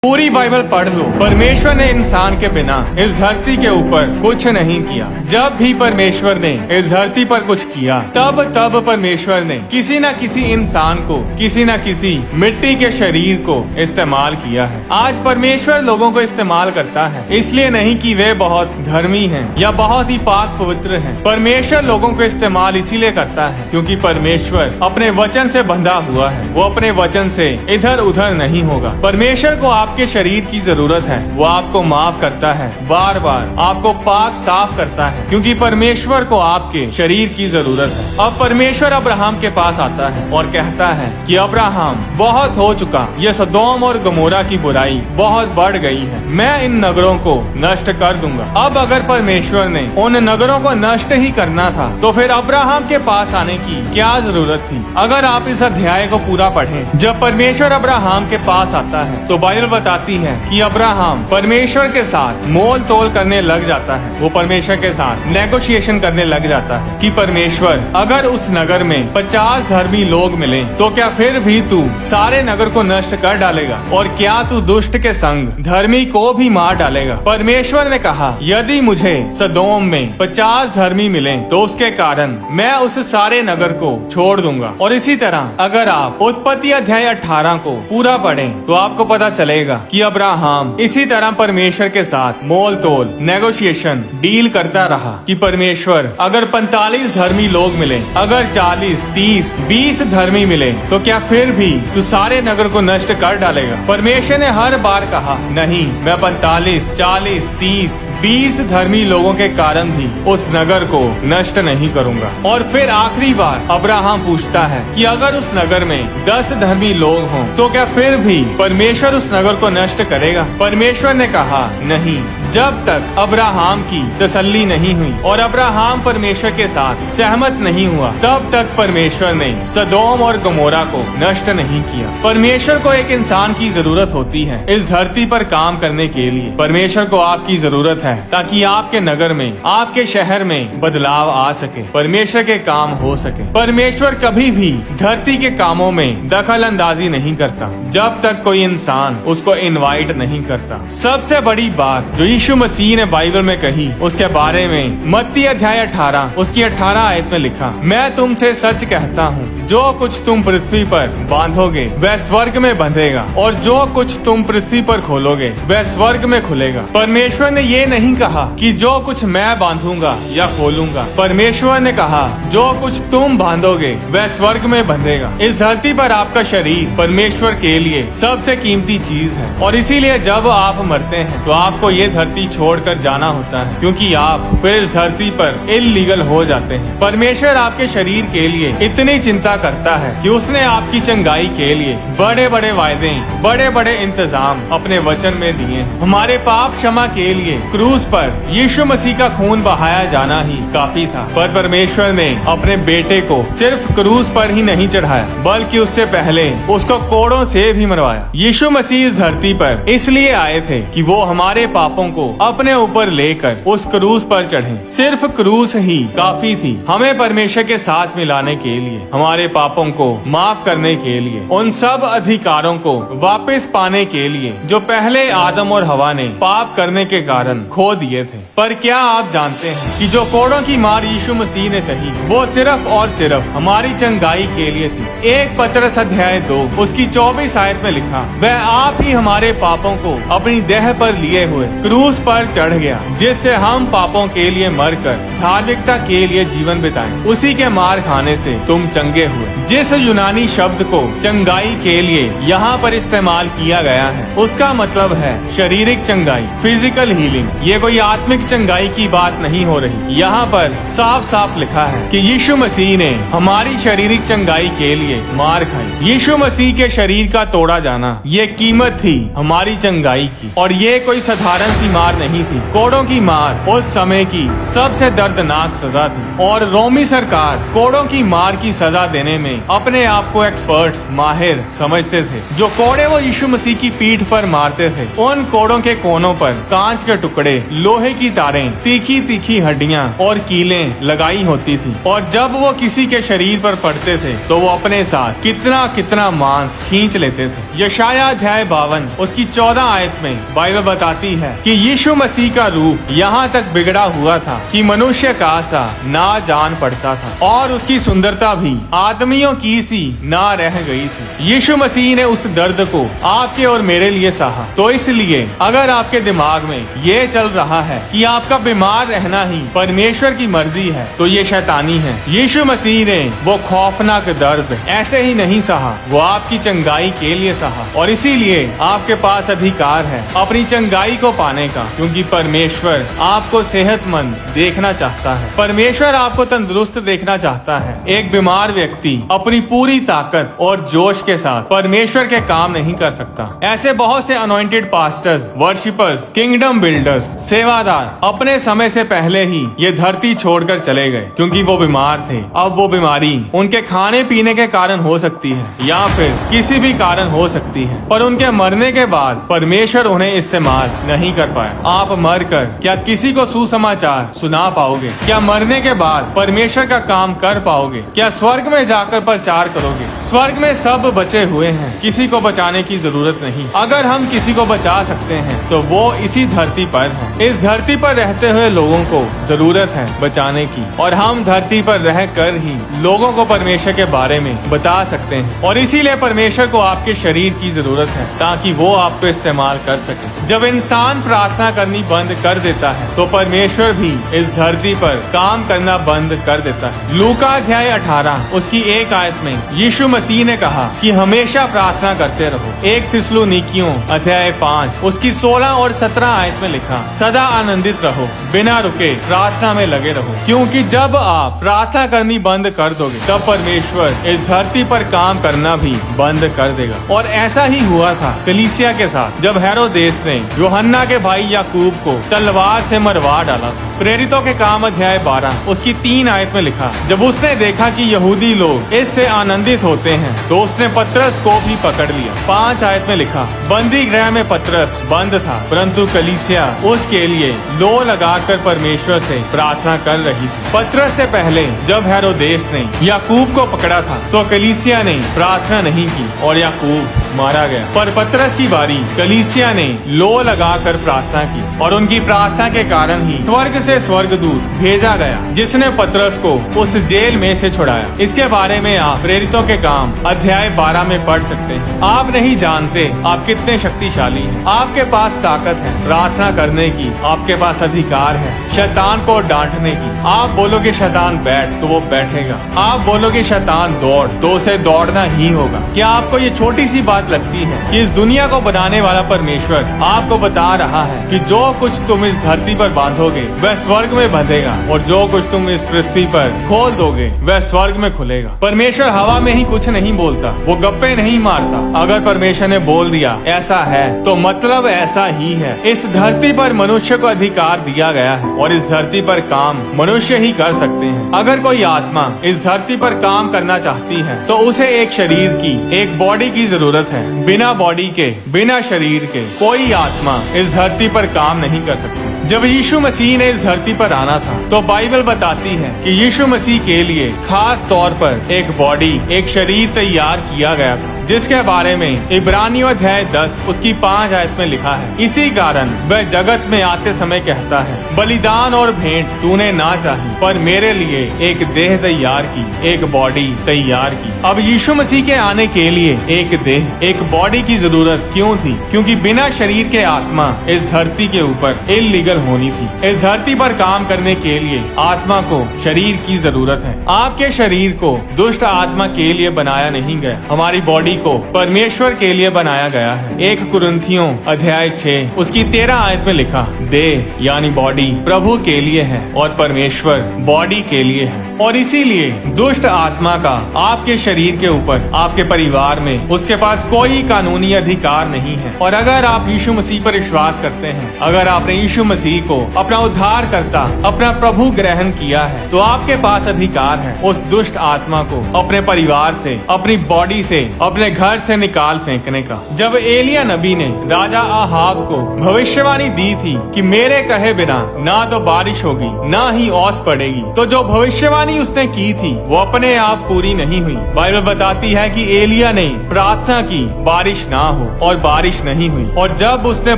पूरी बाइबल पढ़ लो। परमेश्वर ने इंसान के बिना इस धरती के ऊपर कुछ नहीं किया। जब भी परमेश्वर ने इस धरती पर कुछ किया, तब परमेश्वर ने किसी न किसी इंसान को, किसी न किसी मिट्टी के शरीर को इस्तेमाल किया है। आज परमेश्वर लोगों को इस्तेमाल करता है, इसलिए नहीं कि वे बहुत धर्मी हैं या बहुत ही पाक पवित्र हैं। परमेश्वर लोगों को इस्तेमाल इसीलिए करता है क्योंकि परमेश्वर अपने वचन से बंधा हुआ है। वो अपने वचन से इधर उधर नहीं होगा। परमेश्वर को आपके शरीर की जरूरत है। वो आपको माफ करता है, बार बार आपको पाक साफ करता है क्योंकि परमेश्वर को आपके शरीर की जरूरत है। अब परमेश्वर अब्राहम के पास आता है और कहता है कि अब्राहम, बहुत हो चुका। ये सदोम और गमोरा की बुराई बहुत बढ़ गई है। मैं इन नगरों को नष्ट कर दूंगा। अब अगर परमेश्वर ने उन नगरों को नष्ट ही करना था तो फिर अब्राहम के पास आने की क्या जरूरत थी? अगर आप इस अध्याय को पूरा पढ़ें, जब परमेश्वर अब्राहम के पास आता है तो बाइबल बताती है कि अब्राहम परमेश्वर के साथ मोल तोल करने लग जाता है। वो परमेश्वर के साथ नेगोशिएशन करने लग जाता है कि परमेश्वर, अगर उस नगर में 50 धर्मी लोग मिले तो क्या फिर भी तू सारे नगर को नष्ट कर डालेगा? और क्या तू दुष्ट के संग धर्मी को भी मार डालेगा? परमेश्वर ने कहा, यदि मुझे सदोम में 50 धर्मी मिले तो उसके कारण मैं उस सारे नगर को छोड़ दूंगा। और इसी तरह अगर आप उत्पत्ति अध्याय 18 को पूरा पढ़ें तो आपको पता चलेगा कि अब्राहम इसी तरह परमेश्वर के साथ मोल तोल, नेगोशिएशन, डील करता रहा कि परमेश्वर, अगर 45 धर्मी लोग मिले, अगर 40, 30, 20 धर्मी मिले तो क्या फिर भी तू सारे नगर को नष्ट कर डालेगा? परमेश्वर ने हर बार कहा, नहीं, मैं 45, 40, 30, 20 धर्मी लोगों के कारण भी उस नगर को नष्ट नहीं करूंगा। और फिर आखिरी बार अब्राहम पूछता है कि अगर उस नगर में 10 धर्मी लोग हों तो क्या फिर भी परमेश्वर उस नगर को नष्ट करेगा? परमेश्वर ने कहा, नहीं। जब तक अब्राहम की तसल्ली नहीं हुई और अब्राहम परमेश्वर के साथ सहमत नहीं हुआ, तब तक परमेश्वर ने सदोम और गमोरा को नष्ट नहीं किया। परमेश्वर को एक इंसान की जरूरत होती है इस धरती पर काम करने के लिए। परमेश्वर को आपकी जरूरत है ताकि आपके नगर में, आपके शहर में बदलाव आ सके, परमेश्वर के काम हो सके। परमेश्वर कभी भी धरती के कामों में दखल अंदाजी नहीं करता जब तक कोई इंसान उसको इनवाइट नहीं करता। सबसे बड़ी बात जो यीशु मसीह ने बाइबल में कही, उसके बारे में मत्ती अध्याय 18 उसकी 18 आयत में लिखा, मैं तुमसे सच कहता हूँ, जो कुछ तुम पृथ्वी पर बांधोगे वह स्वर्ग में बंधेगा, और जो कुछ तुम पृथ्वी पर खोलोगे वह स्वर्ग में खुलेगा। परमेश्वर ने ये नहीं कहा कि जो कुछ मैं बांधूंगा या खोलूंगा। परमेश्वर ने कहा, जो कुछ तुम बांधोगे वह स्वर्ग में बंधेगा। इस धरती पर आपका शरीर परमेश्वर के लिए सबसे कीमती चीज है, और इसीलिए जब आप मरते हैं तो आपको ये धरती छोड़कर जाना होता है, क्योंकि आप फिर इस धरती पर इल्लीगल हो जाते हैं। परमेश्वर आपके शरीर के लिए इतनी चिंता करता है कि उसने आपकी चंगाई के लिए बड़े बड़े वायदे, बड़े बड़े इंतजाम अपने वचन में दिए हैं। हमारे पाप क्षमा के लिए क्रूस पर यीशु मसीह का खून बहाया जाना ही काफी था, पर परमेश्वर ने अपने बेटे को सिर्फ क्रूस पर ही नहीं चढ़ाया, बल्कि उससे पहले उसको कोड़ों से भी मरवाया। यीशु मसीह इस धरती पर इसलिए आए थे कि वो हमारे पापों को अपने ऊपर लेकर उस क्रूस पर चढ़े। सिर्फ क्रूस ही काफी थी हमें परमेश्वर के साथ मिलाने के लिए, हमारे पापों को माफ करने के लिए, उन सब अधिकारों को वापस पाने के लिए जो पहले आदम और हवा ने पाप करने के कारण खो दिए थे। पर क्या आप जानते हैं कि जो कोड़ों की मार यीशु मसीह ने सही, वो सिर्फ और सिर्फ हमारी चंगाई के लिए थी। 1 पतरस अध्याय 2 उसकी 24 आयत में लिखा, वह आप ही हमारे पापों को अपनी देह पर लिए हुए क्रूस पर चढ़ गया, जिससे हम पापों के लिए मरकर धार्मिकता के लिए जीवन बिताएं। उसी के मार खाने से तुम चंगे हुए। जिस यूनानी शब्द को चंगाई के लिए यहाँ पर इस्तेमाल किया गया है, उसका मतलब है शारीरिक चंगाई, फिजिकल हीलिंग। ये कोई आत्मिक चंगाई की बात नहीं हो रही। यहाँ पर साफ साफ लिखा है कि यीशु मसीह ने हमारी शारीरिक चंगाई के लिए मार खाई। यीशु मसीह के शरीर का तोड़ा जाना ये कीमत थी हमारी चंगाई की, और ये कोई साधारण सी मार नहीं थी। कोड़ों की मार उस समय की सबसे दर्दनाक सजा थी, और रोमी सरकार कोड़ों की मार की सजा देने देने में अपने आप को एक्सपर्ट माहिर समझते थे। जो कोड़े वो यीशु मसीह की पीठ पर मारते थे, उन कोड़ों के कोनों पर कांच के टुकड़े, लोहे की तारें, तीखी तीखी हड्डियां और कीलें लगाई होती थी। और जब वो किसी के शरीर पर पड़ते थे तो वो अपने साथ कितना कितना मांस खींच लेते थे। यशाया अध्याय 52 उसकी 14 आयत में बाइबल बताती है कि यीशु मसीह का रूप यहाँ तक बिगड़ा हुआ था कि मनुष्य का सा ना जान पड़ता था और उसकी सुंदरता भी आदमियों की सी ना रह गई थी। यीशु मसीह ने उस दर्द को आपके और मेरे लिए सहा। तो इसलिए अगर आपके दिमाग में ये चल रहा है कि आपका बीमार रहना ही परमेश्वर की मर्जी है तो ये शैतानी है। यीशु मसीह ने वो खौफनाक दर्द ऐसे ही नहीं सहा, वो आपकी चंगाई के लिए सहा। और इसीलिए आपके पास अधिकार है अपनी चंगाई को पाने का, क्योंकि परमेश्वर आपको सेहतमंद देखना चाहता है। परमेश्वर आपको तंदुरुस्त देखना चाहता है। एक बीमार व्यक्ति अपनी पूरी ताकत और जोश के साथ परमेश्वर के काम नहीं कर सकता। ऐसे बहुत से anointed pastors, worshippers, kingdom builders, सेवादार अपने समय से पहले ही ये धरती छोड़कर चले गए क्योंकि वो बीमार थे। अब वो बीमारी उनके खाने पीने के कारण हो सकती है या फिर किसी भी कारण हो सकती है, पर उनके मरने के बाद परमेश्वर उन्हें इस्तेमाल नहीं कर पाया। आप मरकर क्या किसी को सुसमाचार सुना पाओगे? क्या मरने के बाद परमेश्वर का काम कर पाओगे? क्या स्वर्ग में जाकर प्रचार करोगे? स्वर्ग में सब बचे हुए हैं, किसी को बचाने की जरूरत नहीं। अगर हम किसी को बचा सकते हैं तो वो इसी धरती पर है। इस धरती पर रहते हुए लोगों को जरूरत है बचाने की, और हम धरती पर रह कर ही लोगों को परमेश्वर के बारे में बता सकते हैं। और इसीलिए परमेश्वर को आपके शरीर की जरूरत है ताकि वो आपको इस्तेमाल कर सके। जब इंसान प्रार्थना करनी बंद कर देता है तो परमेश्वर भी इस धरती पर काम करना बंद कर देता है। लूका अध्याय 18 उसकी 1 आयत में यीशु मसीह ने कहा कि हमेशा प्रार्थना करते रहो। 1 थिस्सलुनीकियों अध्याय 5 उसकी 16 और 17 आयत में लिखा, सदा आनंदित रहो, बिना रुके प्रार्थना में लगे रहो, क्योंकि जब आप प्रार्थना करनी बंद कर दोगे तब परमेश्वर इस धरती पर काम करना भी बंद कर देगा। और ऐसा ही हुआ था कलीसिया के साथ, जब हेरोदेस ने यूहन्ना के भाई याकूब को तलवार से मरवा डाला था। प्रेरितों के काम अध्याय 12 उसकी 3 आयत में लिखा, जब उसने देखा कि यहूदी लोग इससे आनंदित होते हैं तो उसने पतरस को भी पकड़ लिया। 5 आयत में लिखा, बंदी गृह में पतरस बंद था परंतु कलीसिया उसके लिए लो लगाकर परमेश्वर से प्रार्थना कर रही थी। पतरस से पहले जब हेरोदेस ने याकूब को पकड़ा था तो कलीसिया ने प्रार्थना नहीं की और याकूब मारा गया। पर पतरस की बारी कलीसिया ने लो लगाकर प्रार्थना की और उनकी प्रार्थना के कारण ही स्वर्ग से स्वर्गदूत भेजा गया जिसने पतरस को उस जेल में से छुड़ाया। इसके बारे में आप प्रेरितों के काम अध्याय 12 में पढ़ सकते हैं। आप नहीं जानते आप कितने शक्तिशाली हैं। आपके पास ताकत है प्रार्थना करने की, आपके पास अधिकार है शैतान को डांटने की। आप बोलोगे शैतान बैठ तो वो बैठेगा, आप बोलोगे शैतान दौड़ तो उसे दौड़ना ही होगा। क्या आपको ये छोटी सी बात लगती है कि इस दुनिया को बनाने वाला परमेश्वर आपको बता रहा है कि जो कुछ तुम इस धरती पर बांधोगे वह स्वर्ग में बंधेगा और जो कुछ तुम इस पृथ्वी पर खोल दोगे वह स्वर्ग में खुलेगा। परमेश्वर हवा में ही कुछ नहीं बोलता, वो गप्पे नहीं मारता। अगर परमेश्वर ने बोल दिया ऐसा है तो मतलब ऐसा ही है। इस धरती पर मनुष्य को अधिकार दिया गया है और इस धरती पर काम मनुष्य ही कर सकते हैं। अगर कोई आत्मा इस धरती पर काम करना चाहती है तो उसे एक शरीर की, एक बॉडी की जरूरत है। बिना बॉडी के, बिना शरीर के कोई आत्मा इस धरती पर काम नहीं कर सकती। जब यीशु मसीह ने इस धरती पर आना था तो बाइबल बताती है कि यीशु मसीह के लिए खास तौर पर एक बॉडी, एक शरीर तैयार किया गया था, जिसके बारे में इब्रानियों अध्याय 10 उसकी 5 आयत में लिखा है, इसी कारण वह जगत में आते समय कहता है, बलिदान और भेंट तूने ना चाही पर मेरे लिए एक देह तैयार की, एक बॉडी तैयार की। अब यीशु मसीह के आने के लिए एक देह, एक बॉडी की जरूरत क्यों थी? क्योंकि बिना शरीर के आत्मा इस धरती के ऊपर इल्लीगल होनी थी। इस धरती पर काम करने के लिए आत्मा को शरीर की जरूरत है। आपके शरीर को दुष्ट आत्मा के लिए बनाया नहीं गया। हमारी बॉडी बॉडी को परमेश्वर के लिए बनाया गया है। 1 कुरिन्थियों अध्याय 6 उसकी 13 आयत में लिखा, देह यानी बॉडी प्रभु के लिए है और परमेश्वर बॉडी के लिए है। और इसीलिए दुष्ट आत्मा का आपके शरीर के ऊपर, आपके परिवार में उसके पास कोई कानूनी अधिकार नहीं है। और अगर आप यीशु मसीह पर विश्वास करते हैं, अगर आपने यीशु मसीह को अपना उद्धार करता, अपना प्रभु ग्रहण किया है, तो आपके पास अधिकार है उस दुष्ट आत्मा को अपने परिवार से, अपनी बॉडी से, अपने घर से निकाल फेंकने का। जब एलिया नबी ने राजा आहाब को भविष्यवाणी दी थी कि मेरे कहे बिना ना तो बारिश होगी ना ही ओस पड़ेगी, तो जो भविष्यवाणी उसने की थी वो अपने आप पूरी नहीं हुई। बाइबल बताती है कि एलिया ने प्रार्थना की बारिश ना हो, और बारिश नहीं हुई। और जब उसने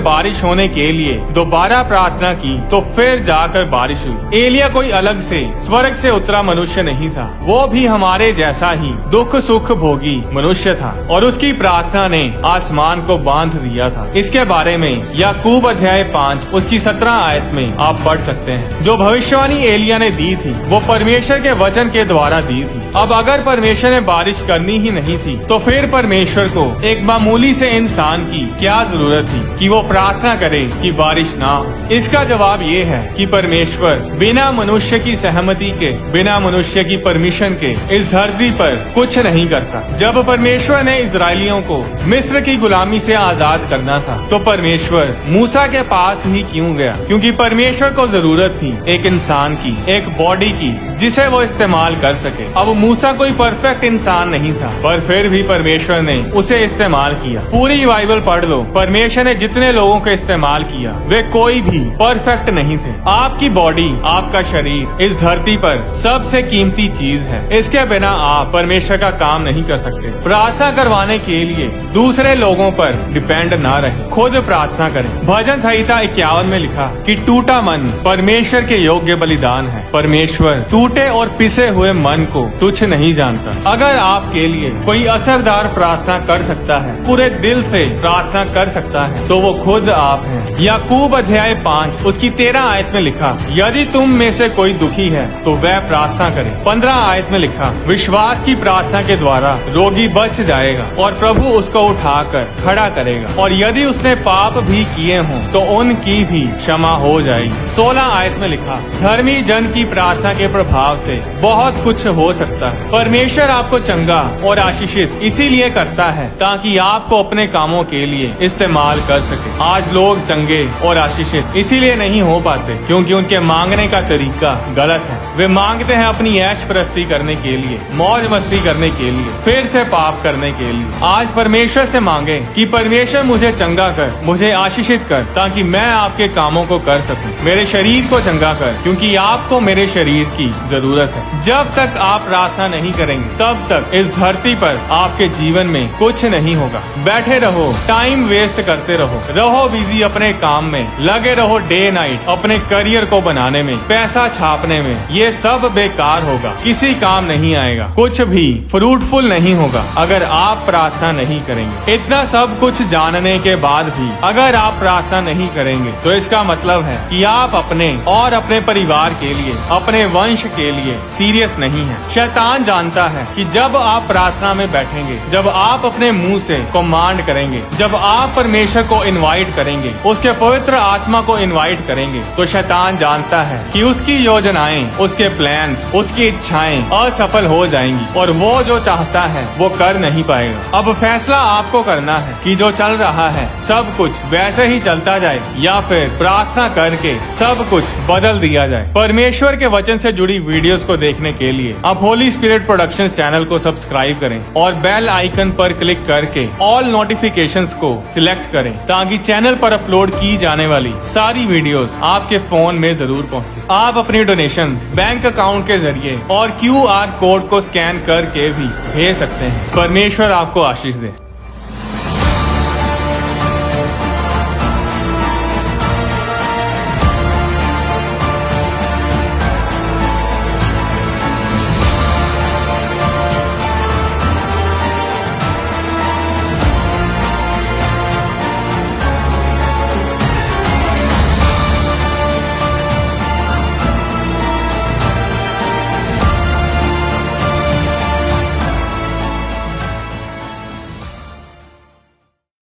बारिश होने के लिए दोबारा प्रार्थना की तो फिर जाकर बारिश हुई। एलिया कोई अलग से स्वर्ग से उतरा मनुष्य नहीं था, वो भी हमारे जैसा ही दुख सुख भोगी मनुष्य था, और उसकी प्रार्थना ने आसमान को बांध दिया था। इसके बारे में याकूब अध्याय 5 उसकी 17 आयत में आप पढ़ सकते हैं। जो भविष्यवाणी एलिया ने दी थी वो परमेश्वर के वचन के द्वारा दी थी। अब अगर परमेश्वर ने बारिश करनी ही नहीं थी तो फिर परमेश्वर को एक मामूली से इंसान की क्या जरूरत थी कि वो प्रार्थना करे कि बारिश ना हो। इसका जवाब ये है कि परमेश्वर बिना मनुष्य की सहमति के, बिना मनुष्य की परमिशन के इस धरती पर कुछ नहीं करता। जब परमेश्वर ने इजरायलियों को मिस्र की गुलामी से आजाद करना था तो परमेश्वर मूसा के पास ही क्यों गया? क्योंकि परमेश्वर को जरूरत थी एक इंसान की, एक बॉडी की, जिसे वो इस्तेमाल कर सके। अब मूसा कोई परफेक्ट इंसान नहीं था, पर फिर भी परमेश्वर ने उसे इस्तेमाल किया। पूरी बाइबल पढ़ लो, परमेश्वर ने जितने लोगों को इस्तेमाल किया वे कोई भी परफेक्ट नहीं थे। आपकी बॉडी, आपका शरीर इस धरती पर सबसे कीमती चीज है। इसके बिना आप परमेश्वर का काम नहीं कर सकते। प्रार्थना करवाने के लिए दूसरे लोगों पर डिपेंड ना रहे, खुद प्रार्थना करें। भजन संहिता 51 में लिखा कि टूटा मन परमेश्वर के योग्य बलिदान है। परमेश्वर टूटे और पिसे हुए मन को तुच्छ नहीं जानता। अगर आपके लिए कोई असरदार प्रार्थना कर सकता है, पूरे दिल से प्रार्थना कर सकता है, तो वो खुद आप हैं। याकूब अध्याय 5 उसकी 13 आयत में लिखा, यदि तुम में से कोई दुखी है तो वह प्रार्थना करे। 15 आयत में लिखा, विश्वास की प्रार्थना के द्वारा रोगी बच जाएगा और प्रभु उसको उठाकर खड़ा करेगा। और यदि उसने पाप भी किए हों तो उनकी भी क्षमा हो जाएगी। 16 आयत में लिखा, धर्मी जन की प्रार्थना के प्रभाव से बहुत कुछ हो सकता है। परमेश्वर आपको चंगा और आशीषित इसीलिए करता है ताकि आपको अपने कामों के लिए इस्तेमाल कर सके। आज लोग चंगे और आशीषित इसीलिए नहीं हो पाते क्योंकि उनके मांगने का तरीका गलत है। वे मांगते हैं अपनी ऐश परस्ती करने के लिए, मौज मस्ती करने के लिए, फिर से पाप करने के लिए। आज परमेश्वर से मांगे कि परमेश्वर मुझे चंगा कर, मुझे आशीषित कर, ताकि मैं आपके कामों को कर सकूं। मेरे शरीर को चंगा कर, क्योंकि आपको मेरे शरीर की जरूरत है। जब तक आप प्रार्थना नहीं करेंगे तब तक इस धरती पर आपके जीवन में कुछ नहीं होगा। बैठे रहो, टाइम वेस्ट करते रहो बिजी अपने काम में, लगे रहो डे नाइट अपने करियर को बनाने में, पैसा छापने में। ये सब बेकार होगा, किसी काम नहीं आएगा, कुछ भी फ्रूटफुल नहीं होगा अगर आप प्रार्थना नहीं करेंगे। इतना सब कुछ जानने के बाद भी अगर आप प्रार्थना नहीं करेंगे तो इसका मतलब है कि आप अपने और अपने परिवार के लिए, अपने वंश के लिए सीरियस नहीं है। शैतान जानता है कि जब आप प्रार्थना में बैठेंगे, जब आप अपने मुंह से कमांड करेंगे, जब आप परमेश्वर को इनवाइट करेंगे, उसके पवित्र आत्मा को इनवाइट करेंगे, तो शैतान जानता है कि उसकी योजनाएं, उसके प्लान्स, उसकी इच्छाएं असफल हो जाएंगी और वो जो चाहता है वो कर नहीं पाएगा। अब फैसला आपको करना है कि जो चल रहा है सब कुछ वैसे ही चलता जाए या फिर प्रार्थना करके सब कुछ बदल दिया जाए। परमेश्वर के वचन से जुड़ी वीडियोस को देखने के लिए आप होली स्पिरिट प्रोडक्शंस चैनल को सब्सक्राइब करें और बेल आइकन पर क्लिक करके ऑल नोटिफिकेशंस को सिलेक्ट करें ताकि चैनल पर अपलोड की जाने वाली सारी वीडियोस आपके फोन में जरूर पहुंचे। आप अपनी डोनेशन बैंक अकाउंट के जरिए और QR कोड को स्कैन करके भी भेज सकते हैं। परमेश्वर आपको आशीष दे।